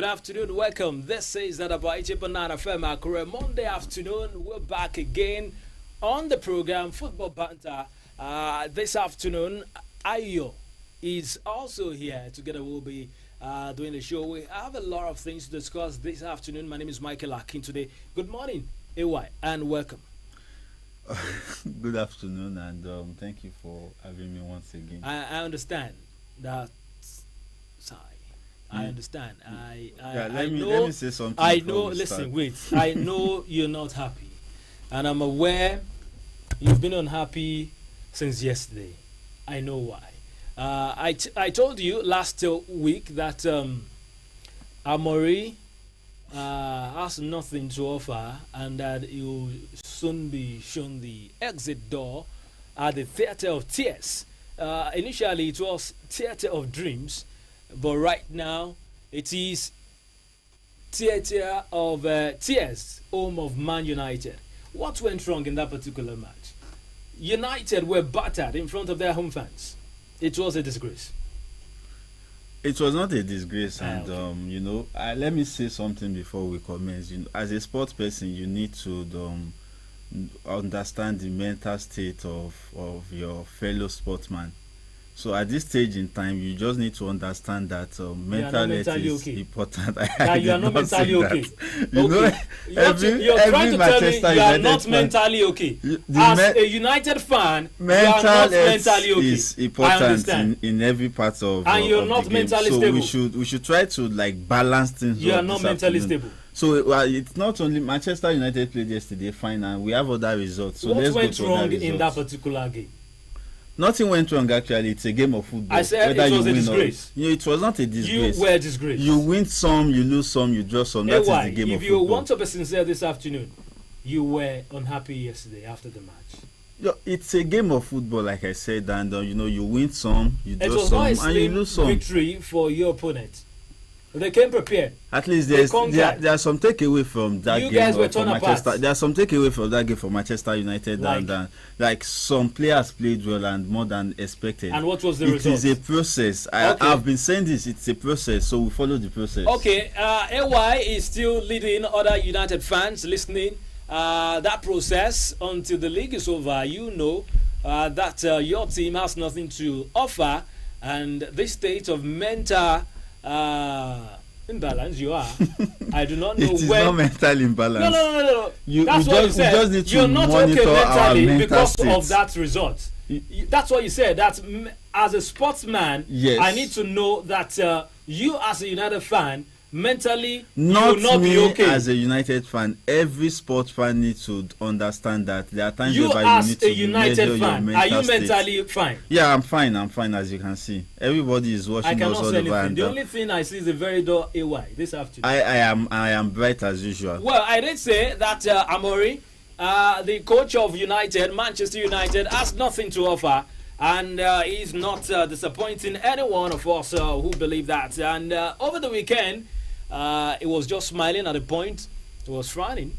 afternoon. Welcome. This is that about 8.9 FM Akure. Monday afternoon, we're back again on the program Football Banter. This afternoon, Ayo is also here. Together, we'll be doing the show. We have a lot of things to discuss this afternoon. My name is Michael Akin today. Good morning, AY, and welcome. Good afternoon, and thank you for having me once again. I understand that. I understand. Let me say something. I know. Listen, wait. I know you're not happy, and I'm aware you've been unhappy since yesterday. I know why. I told you last week that Amori has nothing to offer, and that you'll soon be shown the exit door at the Theatre of Tears. Initially, it was Theatre of Dreams. But right now, it is Theatre of Tears, home of Man United. What went wrong in that particular match? United were battered in front of their home fans. It was a disgrace. It was not a disgrace, and okay. Let me say something before we commence. As a sports person, you need to understand the mental state of your fellow sportsman. So at this stage in time, you just need to understand that mental health is important. That you are not mentally okay. You're trying to tell me you are not mentally okay. As a United fan, you are not mentally okay. Is important in every part of and you're of not the game. mentally So stable. we should try to balance things. You are not mentally stable. So it's not only Manchester United played yesterday fine, and we have other results. So what went wrong in that particular game? Nothing went wrong actually. It's a game of football. I said it was a disgrace. It was not a disgrace. You were disgraced. You win some, you lose some, you draw some. That is the game of football. If you want to be sincere this afternoon, you were unhappy yesterday after the match. It's a game of football, like I said, and you win some, you draw some, and you lose some. Victory for your opponent. They came prepared. At least there are some takeaway from that game. You guys were for torn Manchester. apart. There are some takeaway from that game for Manchester United, and some players played well and more than expected. And what was the result? It is a process. I've been saying this. It's a process, so we follow the process. Okay, AY is still leading other United fans listening. That process until the league is over. You know that your team has nothing to offer, and this state of mental imbalance you are. I do not know it is not mental imbalance. No. That's what you said. Just need to You're not okay mentally because state. of that result. That's what you said. That as a sportsman, yes. I need to know that you as a United fan, mentally not you will not me be okay. As a United fan, every sports fan needs to understand that there are times you whereby you need to as a United fan, are you mentally fine? Yeah, I'm fine, as you can see. Everybody is watching us all over. And the only thing I see is the very door AY this afternoon. I am bright as usual. Well, I did say that Amori, the coach of United, Manchester United, has nothing to offer. And he's not disappointing any one of us who believe that. And over the weekend, it was just smiling at a point. It was frowning.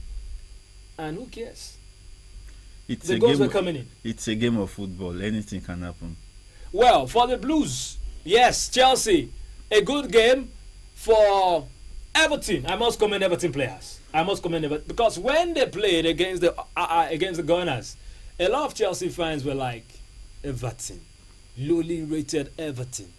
And who cares? The goals were coming in. It's a game of football. Anything can happen. Well, for the Blues, yes, Chelsea, a good game. For Everton, I must commend Everton players. Because when they played against the Gunners, a lot of Chelsea fans were like, Everton, lowly rated Everton.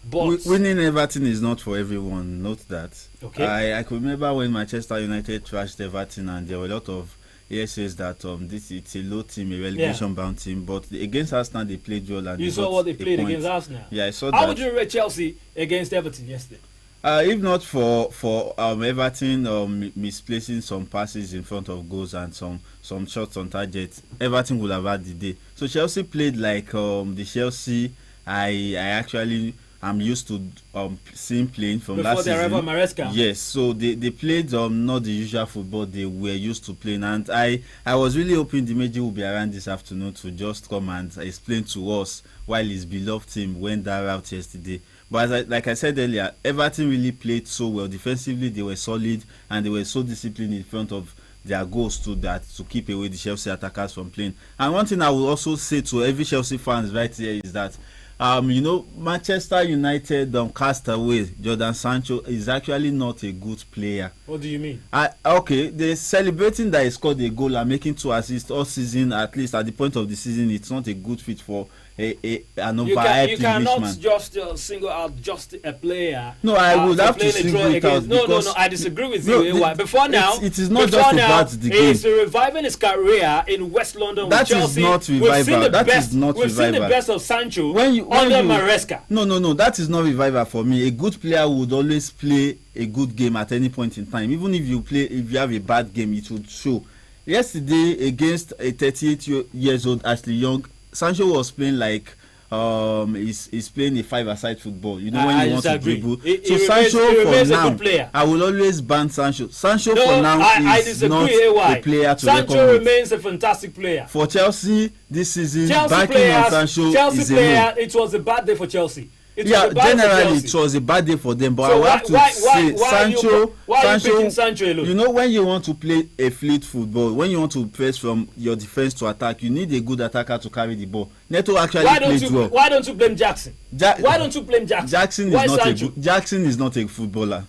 But winning Everton is not for everyone. Note that. Okay. I could remember when Manchester United trashed Everton, and there were a lot of says that it's a low team, a relegation bound team. But against Arsenal, they played well. And you saw what they played against Arsenal. Yeah, I saw that. How would you rate Chelsea against Everton yesterday? If not for Everton misplacing some passes in front of goals and some shots on target, Everton would have had the day. So Chelsea played like the Chelsea I actually am used to seeing playing from before last season. Before the arrival Maresca. Yes, so they played not the usual football they were used to playing, and I was really hoping the Meji will be around this afternoon to just come and explain to us why his beloved team went that route yesterday. But like I said earlier, Everton really played so well. Defensively, they were solid and they were so disciplined in front of their goals to keep away the Chelsea attackers from playing. And one thing I will also say to every Chelsea fans right here is that Manchester United castaway Jordan Sancho is actually not a good player. What do you mean? Okay, they're celebrating that he scored a goal and making 2 assists all season. At least at the point of the season, it's not a good fit for an overhyped You cannot Englishman. just single out just a player. No, I would have to single it out. No, I disagree with you. Before now, it is not just about the game. He's reviving his career in West London with Chelsea. That is not revival. We've seen the best of Sancho under Maresca. No, that is not revival for me. A good player would always play a good game at any point in time. Even if you have a bad game, it would show. Yesterday against a 38 years old Ashley Young, Sancho was playing like he's playing a 5-a-side football. When you want to dribble. Sancho for now, I will always ban Sancho. Sancho for now is not a player to reckon with. Sancho remains a fantastic player. For Chelsea this season, backing on Sancho Chelsea is player, it was a bad day for Chelsea. Generally it was a bad day for them, but so I have to say Sancho. Why are you picking Sancho alone? When you want to play a fleet football, when you want to press from your defense to attack, you need a good attacker to carry the ball. Neto actually plays well. Why don't you blame Jackson? Why don't you blame Jackson? Jackson is not a footballer.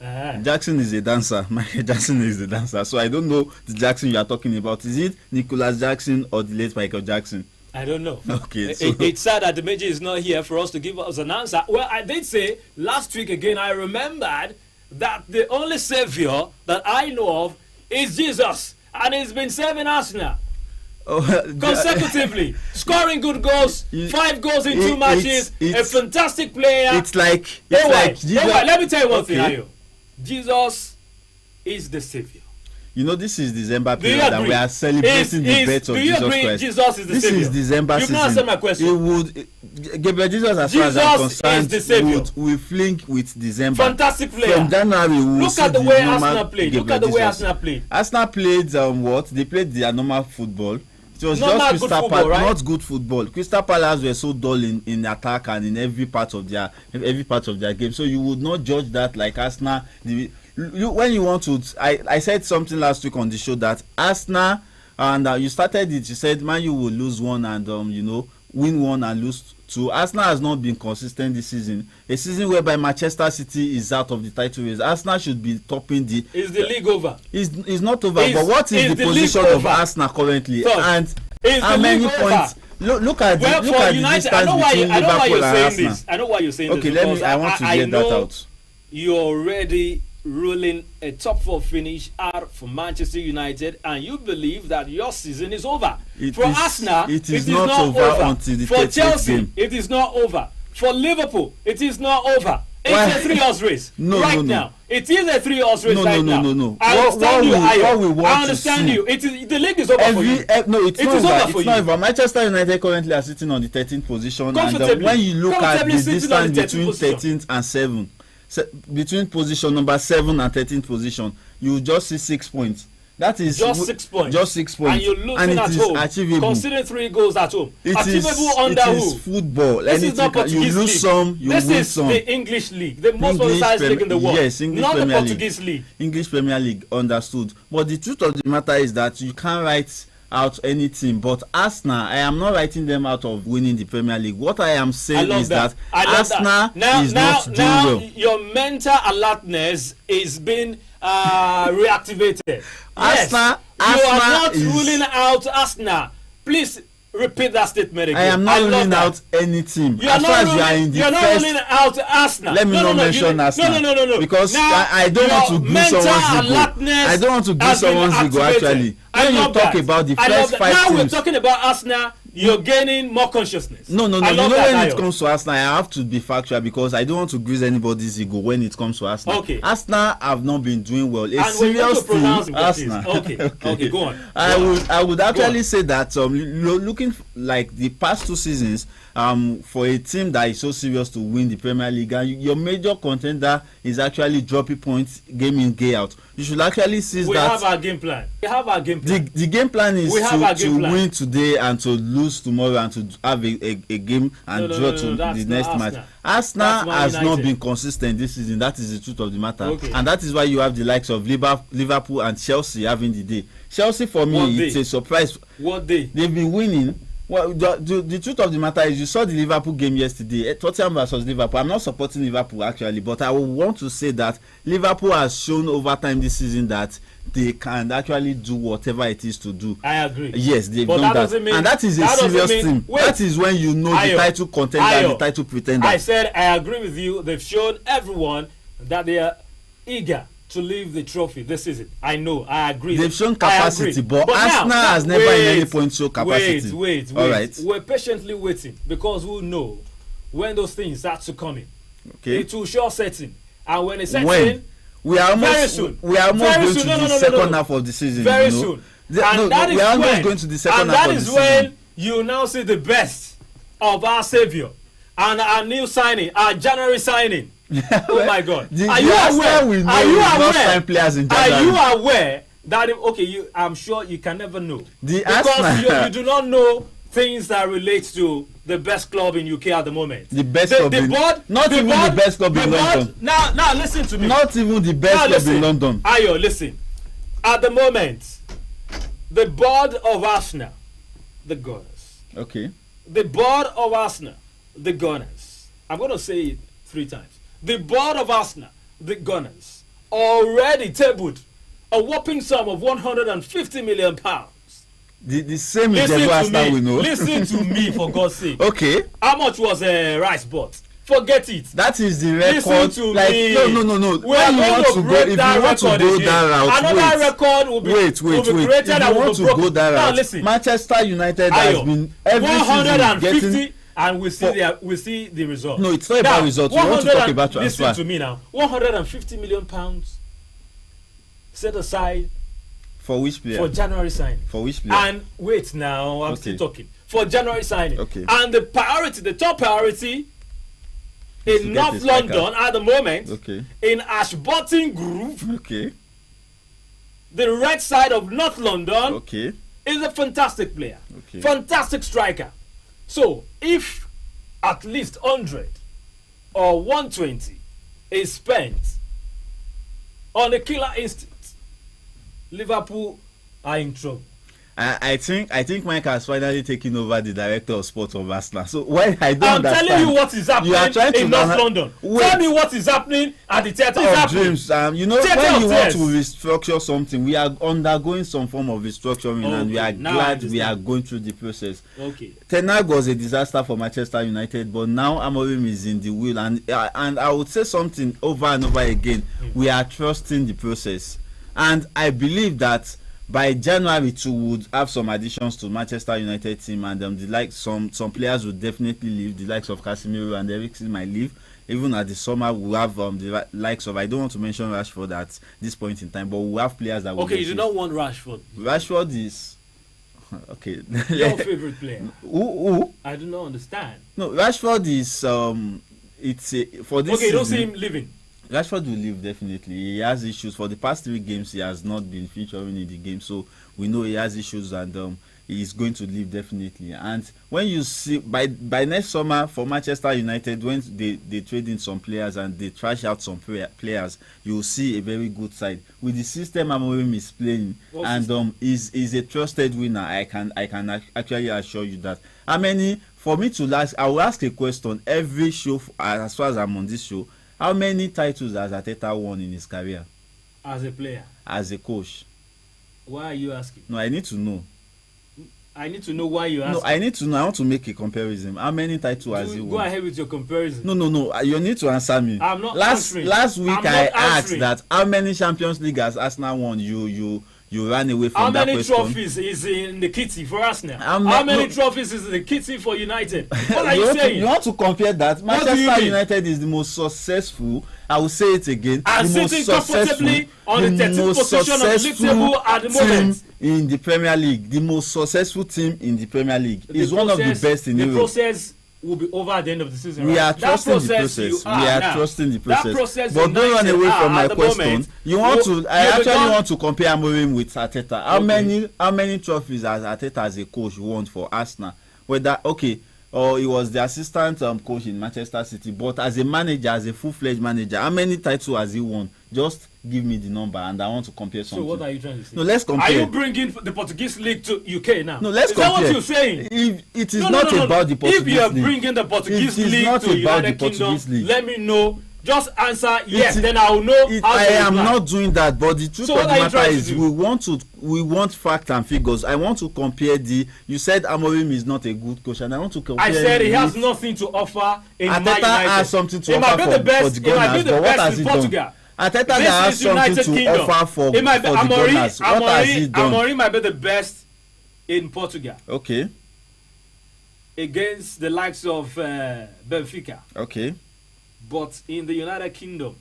Jackson is a dancer. Michael Jackson is a dancer. So I don't know the Jackson you are talking about. Is it Nicholas Jackson or the late Michael Jackson? I don't know. Okay, it's sad that the Major is not here for us to give us an answer. Well, I did say last week again, I remembered that the only savior that I know of is Jesus, and he's been serving Arsenal consecutively, scoring good goals, 5 goals in 2 matches, a fantastic player. It's like Jesus. Let me tell you one thing, Ayo. Jesus is the savior. This is December period and we are celebrating the birth of Jesus Christ. Jesus is the savior? This is December season. You've not answered my question. Gabriel Jesus, as far as I'm concerned, will fling with December. Fantastic player. From January, we will Look at the way Arsenal played. Arsenal played what? They played their normal football. It was not just Crystal Palace, right? not good football. Crystal Palace were so dull in attack and in every part of their game. So you would not judge that like Arsenal. When you want to, I said something last week on the show that Arsenal, and you started it. You said Man U will lose 1 and win 1 and lose 2. Arsenal has not been consistent this season. A season whereby Manchester City is out of the title race. Arsenal should be topping the. Is the league over? It's not over. But what is the position of Arsenal currently? And how many points? Look at the distance between Liverpool and Arsenal. I know why you're saying this. Okay, I want to get that out. You're already ruling a top 4 finish out for Manchester United, and you believe that your season is over. Arsenal, it is not over until the for Chelsea game. It is not over. For Liverpool, it is not over. It's a 3-horse race now. It is a 3-horse race now. No. I understand you. I understand you. The league is over for you. No, it's not over. Manchester United currently are sitting on the 13th position, and when you look at the distance between 13th and 7th. Between position number 7 and 13th position, you just see 6 points. That is just 6 points. Just 6 points. And you're losing at home. Achievable. Considering 3 goals at home. Achievable under who? It is football. This is not Portuguese you lose league. some, you this win is some. The English league, the most organized league in the world. Yes, English not Premier the Portuguese league. English Premier League, understood. But the truth of the matter is that you can't write out any team, but Arsenal, I am not writing them out of winning the Premier League. What I am saying is that Arsenal is not doing well. Your mental alertness is being reactivated. Arsenal, you are not ruling out Arsenal. Please repeat that statement again. I am not ruling out any team. You are not ruling out Arsenal. Let me not mention Arsenal. No. Because I don't want to give someone's ego. I don't want to give someone's ego actually. When you talk about the first 5 teams. Now we're talking about Arsenal. You're gaining more consciousness. No. When it comes to Arsenal, I have to be factual because I don't want to grease anybody's ego when it comes to Arsenal. Okay. Arsenal have not been doing well. A serious team, Arsenal. Okay, go on. I would actually say that looking like the past 2 seasons, for a team that is so serious to win the Premier League, and your major contender is actually dropping points game in, game out. You should actually see that. We have our game plan. The game plan is to win today and to lose tomorrow and to have a game and draw to the next match. Arsenal has not been consistent this season. That is the truth of the matter. And that is why you have the likes of Liverpool and Chelsea having the day. Chelsea, for me, it's a surprise. What day? They've been winning. Well, the truth of the matter is, you saw the Liverpool game yesterday, Tottenham versus Liverpool. I'm not supporting Liverpool actually, but I would want to say that Liverpool has shown over time this season that they can actually do whatever it is to do. I agree. Yes, they've done that, and that is a serious team. That is when you know the title contender and the title pretender. I said I agree with you. They've shown everyone that they are eager to leave the trophy this season. I know, I agree. They've shown capacity, but Arsenal has never in any point shown capacity. Wait. All right. We're patiently waiting because we know when those things start to come in. Okay. It will sure set in, and when it sets in, we are almost very soon. We are almost going to the second half of the season. Very soon. We are almost going to the second half of the season. And that is when you now see the best of our savior and our new signing, our January signing. Oh my God! Are you aware? Are you aware that I'm sure you can never know because you do not know things that relate to the best club in UK at the moment. The best club in the best club in London. Now listen to me. Not even the best club in London. Ayo, listen. At the moment, the board of Arsenal, the Gunners. Okay. The board of Arsenal, the Gunners. I'm going to say it 3 times. The board of Arsenal, the Gunners, already tabled a whopping sum of £150 million. The same is the Arsenal we know. Listen to me, for God's sake. Okay. How much was Rice bought? Forget it. That is the record. Listen to me. No. We are going to break that record again. Another record will be created and will be broken. Now listen. Manchester United has been every 150 season getting, and we see the result. No, it's not about results. We want to talk about transfer. Listen to me now. £150 million set aside for which player? For January signing. For which player? And wait now, I'm still talking. For January signing. Okay. And the top priority in North London at the moment, in Ashburton Grove, the right side of North London, is a fantastic player, fantastic striker. So if at least 100 or 120 is spent on a killer instinct, Liverpool are in trouble. I think Mike has finally taken over the director of sports of Arsenal. So why I don't understand. I'm telling you what is happening in North London. Tell me what is happening at the Theatre of Dreams. When you want to restructure something, we are undergoing some form of restructuring, and we are glad we are going through the process. Ten Hag was a disaster for Manchester United, but now Amorim is in the wheel, and I would say something over and over again. We are trusting the process, and I believe that by January we would have some additions to Manchester United team, and some players would definitely leave. The likes of Casemiro and Eriksen might leave. Even at the summer we'll have the likes of, I don't want to mention Rashford at this point in time, but we'll have players that will you do not want Rashford. Rashford is your favorite player. Who? I do not understand. No, Rashford is for this season, you don't see him leaving. Rashford will leave definitely. He has issues. For the past 3 games, he has not been featuring in the game, so we know he has issues, and he is going to leave definitely. And when you see by next summer for Manchester United, when they trade in some players and they trash out some players, you will see a very good side with the system Amorim is playing, and is a trusted winner. I can actually assure you that. How many? For me to ask, I will ask a question every show as far as I'm on this show. How many titles has Arteta won in his career? As a player? As a coach? Why are you asking? No, I need to know. I need to know why you asking. No, I need to know. I want to make a comparison. How many titles has he won? Go ahead with your comparison. No. You need to answer me. I'm not answering. Last week I asked that how many Champions League has Arsenal won? You ran away from that question. How many trophies is in the kitty for Arsenal? How many trophies is in the kitty for United? What are you saying? You want to compare that? Manchester United is the most successful. I will say it again. And sitting comfortably on the 13th position of the league table at the moment. In the Premier League, the most successful team in the Premier League is one of the best in Europe. The process will be over at the end of the season. We are trusting the process. But don't run away from my question. I actually want to compare Amorim with Arteta. How many trophies has Arteta as a coach won for Arsenal? Or he was the assistant coach in Manchester City, but as a manager, as a full-fledged manager, how many titles has he won? Just give me the number, and I want to compare something. So what are you trying to say? No, let's compare. Are you bringing the Portuguese league to UK now? No, let's compare. Is that what you're saying? If it is not about the Portuguese league. If you are bringing the Portuguese league to United Kingdom, let me know. Just answer yes, then I will know how to I am not doing that, but the truth of the matter is we want facts and figures. I want to compare you said Amorim is not a good coach, and I want to compare. I said he has nothing to offer in Man United. Arteta has something to offer for the Gunners, but what has he done? Arteta has something to offer for the Gunners. What has he done? Amorim might be the best in Portugal. Okay. Against the likes of Benfica. Okay. But in the United Kingdom,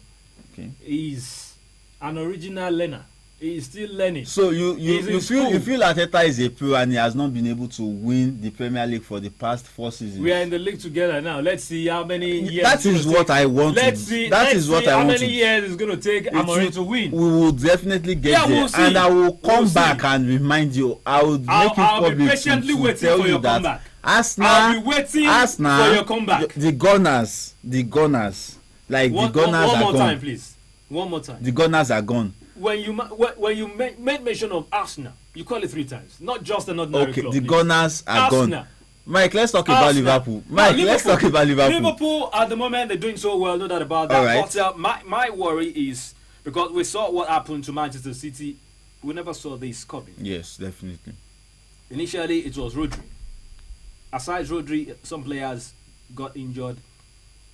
he's an original learner. He's still learning. So you feel Arteta is a pro and he has not been able to win the Premier League for the past 4 seasons. We are in the league together now. Let's see how many years. That is what I want. Let's see how many years it's going to take Amorim to win. We will definitely get there, and I will come back and remind you. I will make it public. I'll be patiently waiting for your comeback. I'll be waiting for your comeback. The Gunners, like the Gunners are gone. One more time, please. One more time. The Gunners are gone. When you made mention of Arsenal, you call it 3 times, not just an ordinary club. Okay, the Gunners are gone. Mike, let's talk about Liverpool. Let's talk about Liverpool. Liverpool at the moment they're doing so well, no doubt about that. Right. But my worry is because we saw what happened to Manchester City, we never saw this coming. Yes, definitely. Initially, it was Rodri. Aside Rodri, some players got injured,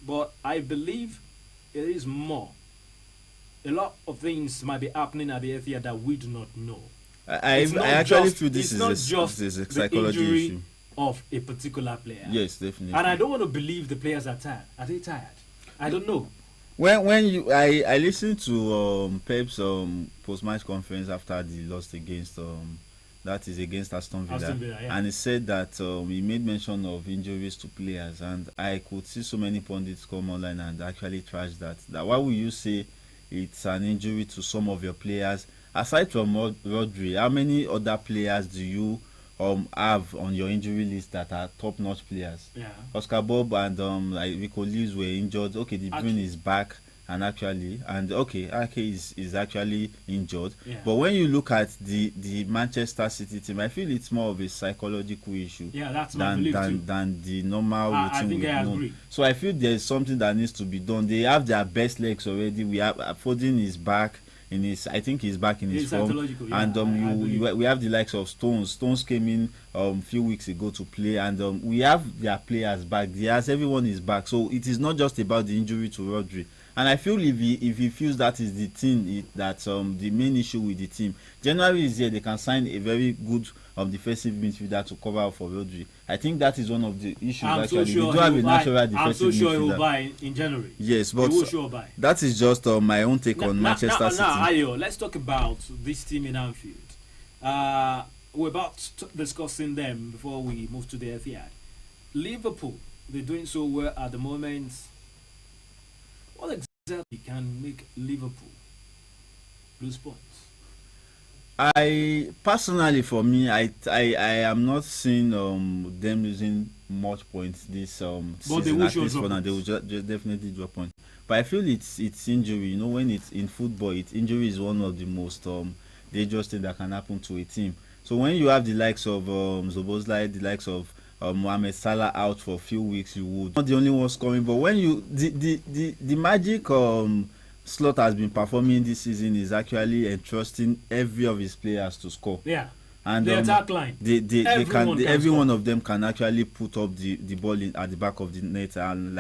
but I believe it is more. A lot of things might be happening at the Etihad that we do not know. I actually feel this is a psychology issue of a particular player. Yes, definitely. And I don't want to believe the players are tired. Are they tired? I don't know. I listened to Pep's post-match conference after the loss against against Aston Villa, yeah. And he said that he made mention of injuries to players, and I could see so many pundits come online and actually trash that. Why would you say it's an injury to some of your players? Aside from Rodri, how many other players do you have on your injury list that are top-notch players? Yeah. Oscar Bob and Rico Lewis were injured. Okay, De Bruyne is back. And Ake is actually injured. Yeah. But when you look at the Manchester City team, I feel it's more of a psychological issue than the normal routine. I agree. So I feel there's something that needs to be done. They have their best legs already. We have Foden is back I think he's back in his form. Yeah, and we have the likes of Stones. Stones came in a few weeks ago to play, and we have their players back. Everyone is back. So it is not just about the injury to Rodri. And I feel if he feels that is the thing, the main issue with the team, January is here, they can sign a very good defensive midfielder to cover up for Rodri. I think that is one of the issues. I'm actually. So sure we do have a natural defensive midfielder. I'm so sure he will buy in January. Yes, but that is just my own take on Manchester City. Now, Ayo, let's talk about this team in Anfield. We're about discussing them before we move to the Etihad. Liverpool, they're doing so well at the moment. What exactly can make Liverpool lose points? I personally, for me, I am not seeing them losing much points this season. At least for now, they will definitely drop points. But I feel it's injury. You know, when it's in football, injury is one of the most dangerous things that can happen to a team. So when you have the likes of Szoboszlai, the likes of Mohamed Salah out for a few weeks, you would not the only one scoring. But when the magic Slot has been performing this season is actually entrusting every of his players to score. Yeah. And the attack line. Every one of them can actually put up the ball at the back of the net, and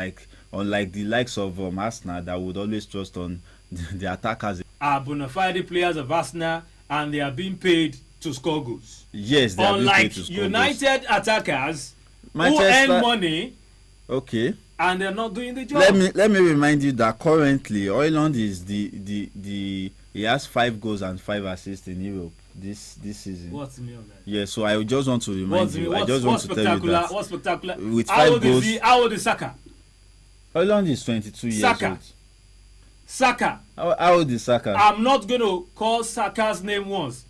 unlike the likes of Arsenal that would always trust on the attackers. Are bona fide players of Arsenal, and they are being paid to score goals. Yes, they are being paid to score goals. Unlike United attackers who earn money. Okay. And they're not doing the job. Let me remind you that currently Højlund is he has 5 goals and 5 assists in Europe this season. What's the meaning of that? Yeah, so I just want to remind you. I just want to tell you that. What's spectacular? With 5 goals. How old is Saka? Højlund is 22 years old. Saka. How old is Saka? I'm not going to call Saka's name once.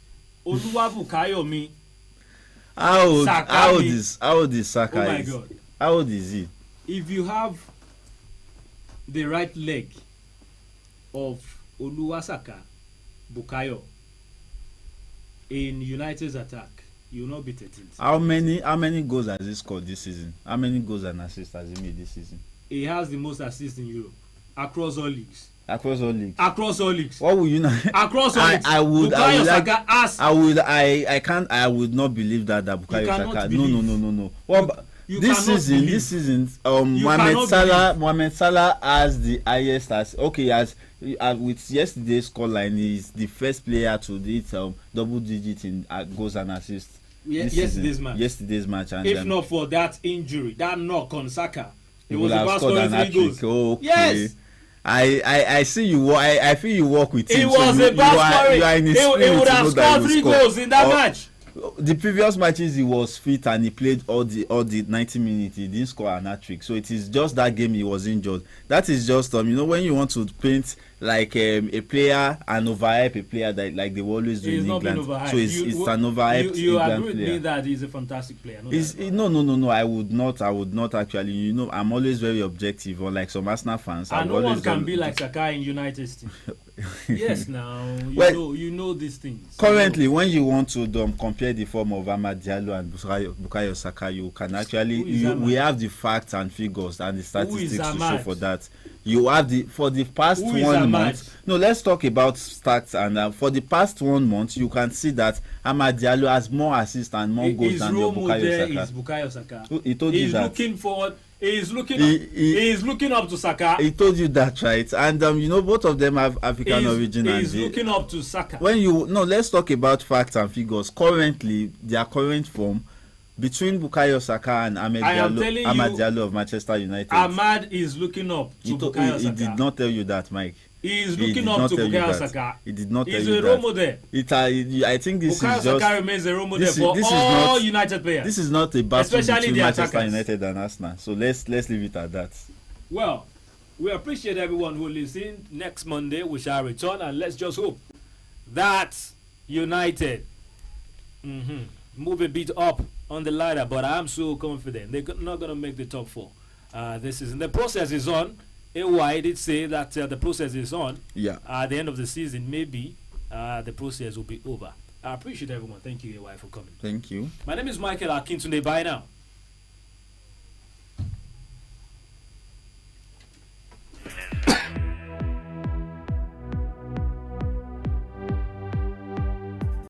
Oluwabukayomi. How old is Saka? Oh my God. How old is he? If you have the right leg of Oluwasaka, Bukayo in United's attack, you will not be 13th. How many goals has he scored this season? How many goals and assists has he made this season? He has the most assists in Europe across all leagues. Across all leagues. Across all leagues. What would you not? Across all leagues. I would not believe that Bukayo Saka. No. What this season, Mohamed Salah has the highest with yesterday's scoreline, is the first player to hit double digit in goals and assists. Yesterday's match, and if not for that injury, that knock on Saka, he was about scoring 3 goals. Okay. Yes. I see you. I feel you work with him. It was a bad scoring. He would have scored 3 goals in that match. The previous matches he was fit and he played all the 90 minutes. He didn't score an hat-trick. So it is just that game he was injured. That is just when you want to paint like a player and overhype a player that like they always do in England. So it's an overhyped you England agree with player. me that he's a fantastic player? No. I would not actually. I'm always very objective, unlike some Arsenal fans. And no one can be like Saka in United team. Yes, now you know these things. Currently, when you want to compare the form of Amad Diallo and Bukayo Saka, you can actually we have the facts and figures and the statistics to show for that. You have for the past 1 month. No, let's talk about stats. And for the past 1 month, you can see that Amad Diallo has more assists and more goals than Bukayo Saka. He told you that. Looking forward. He's looking up to Saka. He told you that, right? And both of them have African origin. He's looking up to Saka. Let's talk about facts and figures. Currently, their current form between Bukayo Saka and Amad Diallo of Manchester United. Amad is looking up to Bukayo Saka. He did not tell you that, Mike. He is looking up to Bukayo Saka. He did not tell you that. He's a role model. I think this Bukayo is just... Saka remains a role model for all United players. This is not a battle between Manchester attackers. United and Arsenal. So let's leave it at that. Well, we appreciate everyone who listened. Next Monday we shall return, and let's just hope that United move a bit up on the ladder. But I'm so confident they're not going to make the top 4 this season. The process is on. AY did say that the process is on. Yeah. At the end of the season, maybe the process will be over. I appreciate everyone. Thank you, AY, for coming. Thank you. My name is Michael Akintunde. Bye now.